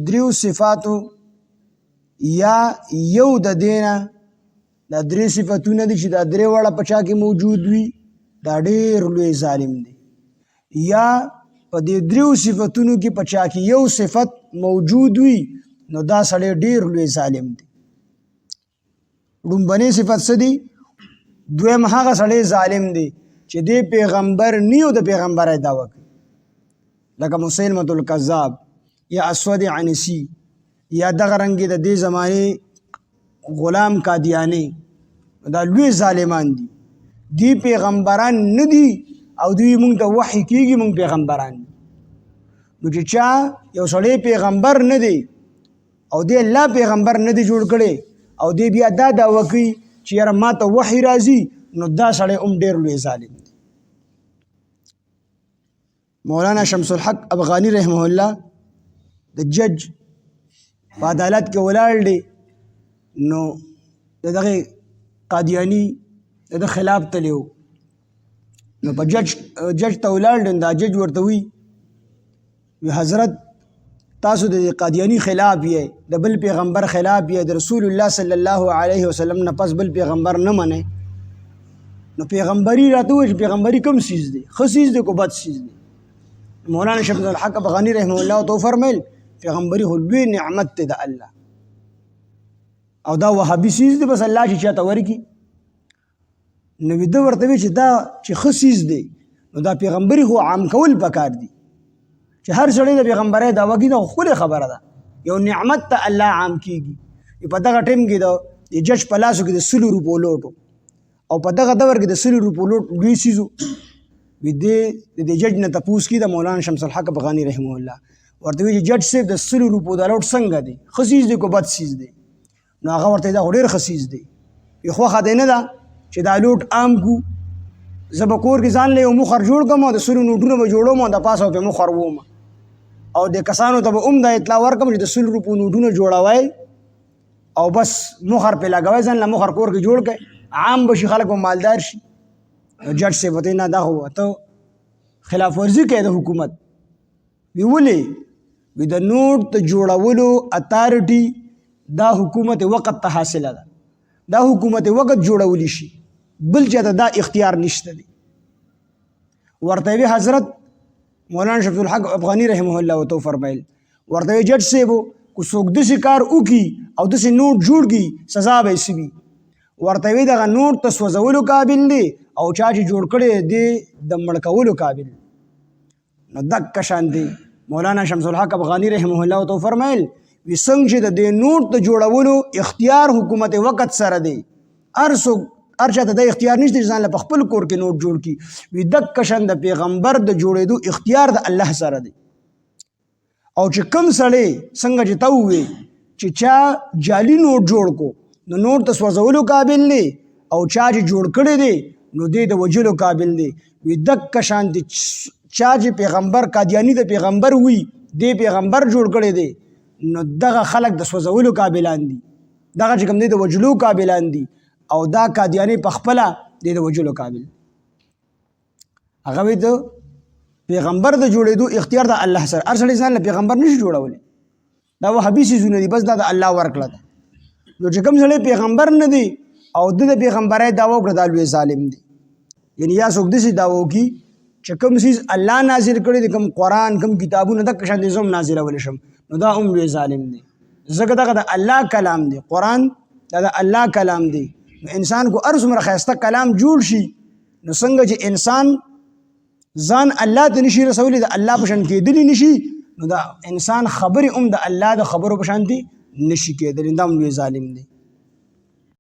دریو صفاتو یا یو د دینا دا درې صفتونه دي چې دا درې واړه په چا کې موجود وي دا ډېر لوی ظالم دی. یا په دې دریو صفتونو کې په چا کې یو صفت موجود وي نو دا سړی ډېر لوی ظالم دی. لومبنی صفت څه دی؟ دویم هغه سړی ظالم دی چې دی پیغمبر نی او د پیغمبرۍ دعوه کوي، لکه مسیلمة الکذاب یا اسود عنسی یا دغه رنګې د دې زمانې غلام قادیانی. دا لوی ظالمان دي، دی پیغمبران نه دي او دوی مونږ ته وحی کېږي مونږ پیغمبران دي. نو چې چا یو سړی پیغمبر نه دی او دی الله پیغمبر نه دی جوړ کړی او دی بیا دا دعوه کوي چې یاره ما ته وحی راځي، نو دا سړی هم ډېر لوی ظالم دی. مولانا شمس الحق افغانی رحمه الله د جج په عدالت کې ولاړ دی، نو د دغه قادیانی د خلاف تلیو، نو په جج ته ولاړ دی، دا جج ورته وی حضرت تاسو د قادیانی خلاف یې، د بل پیغمبر خلاف یې، د رسول الله صلی الله علیه وسلم نه پس بل پیغمبر نه منئ، نو پیغمبري راته وایي چې پیغمبري کوم څیز دی، ښه څیز دی که بد څیز دی؟ مولانا شمس الحق افغانی رحمه الله تو فرمیل پیغمبري خو لوی نعمت دی د الله، او دا وهابي څیز دی بس الله چې چاته ورکي. نو ده ورته وایي چې دا چې ښه څیز دی نو دا پیغمبري خو عام کول پکار دي، چې هر سړی د پیغمبرۍ دعوه کوي دا ښکلې خبره ده، یو نعمت ته الله عام کېږي. په دغه ټیم کې د جج په لاسو کې د 100 روپو لوټ او په دغه دور کې د 100 روپو لوټ لوی څیز و. د دې جج نه تپوس کړي د مولانا شمس الحق افغانی رحمه الله، ورته وایي چې جج صاحب د 100 روپو دا لوټ څنګه دی، ښه څیز دی که بد څیز دی؟ نو هغه ورته دا خو ډېر ښه څیز دی. خوښه دی نه ده چې دا لوټ عام کړو، زه به کور کې ځان له یو مخر جوړ کړم او د 100 نوټونه به جوړوم او د پاسه به مخر ووم او د کسانو ته به هم دا اطلاع ورکړم چې د 100 روپو نوټونه جوړوئ او بس مخر پې لګوئ، ځان له مخر کور کې جوړ کړئ، عام به شي، خلک به مالدار شي. جج صاحب ورته نه دا خو ته خلاف ورزي کوي د حکومت. وی ولې؟ وی د نوټ د جوړولو اتارټي دا حکومت وقت ته حاصله ده، دا حکومت وقت جوړولی شي، بل چاته دا اختیار نشته دی. ورته وی حضرت مولانا شمس الحق افغانی رحمه الله تو فرمایل ورته وی جج صاحب کو څوک داسې کار وکړي او داسې نوټ جوړ کړي سزا به یې څه وي؟ ورته وی دغه نوټ ته سوځولو قابل دی او چا چې جوړ کړی دی د مړ کولو قابل. نو دقه شان دی مولانا شمس الحق افغانی رحمه الله تو فرمایل وی څنګه چې د دې نوټ د جوړولو اختیار حکومت وقت سره دی، هر چاته د اختیار نشته چې ځان له خپل کور کې نوټ جوړ کړي. وی دقه شان د پیغمبر د جوړېدو اختیار د الله سره دی. او چې کوم سړی څنګه چې ته ووې چې چا جعلي نوټ جوړ کو نو نوټ ته سوځولو قابل دی او چا چې جوړ کړی دی نو دی د وجلو قابل دی. وی دقه شان دی چا چې پیغمبر قادیانی د پیغمبر وي دی پیغمبر جوړ کړی دی نو دغه خلک د سوځولو قابلان دي، دغه چې کوم دی د وجلو قابلان دي، او دا قادیانی په خپله دی د وجلو قابل. هغه وی د پیغمبر د جوړېدو اختیار د الله سره، هر سړی ځان له پیغمبر نشي جوړولی، دا وهابي څیزونه دي، بس دا د الله ورکړه ده. نو چې کوم سړی پیغمبر نه دی او د پیغمبرۍ دعوه وکړه دا لوی ظالم دی. یعنی یا څوک داسې دعوه وکړي چې کوم څیز الله نازل کړی دی، کوم قرآن کوم کتابونه دغه شان دي زه هم نازلولی شم، نو دا هم لوی ظالم دی. ځکه دغه د الله کلام دی، قرآن دا د الله کلام دی. انسان کو هر څومره ښایسته کلام جوړ شي نو څنګه چې انسان ځان الله ته نشي رسولی، د الله په شان کېدلی نشي، نو دا انسان خبرې هم د الله د خبرو په شانتي نشي کېدلی، دا هم لوی ظالم دی.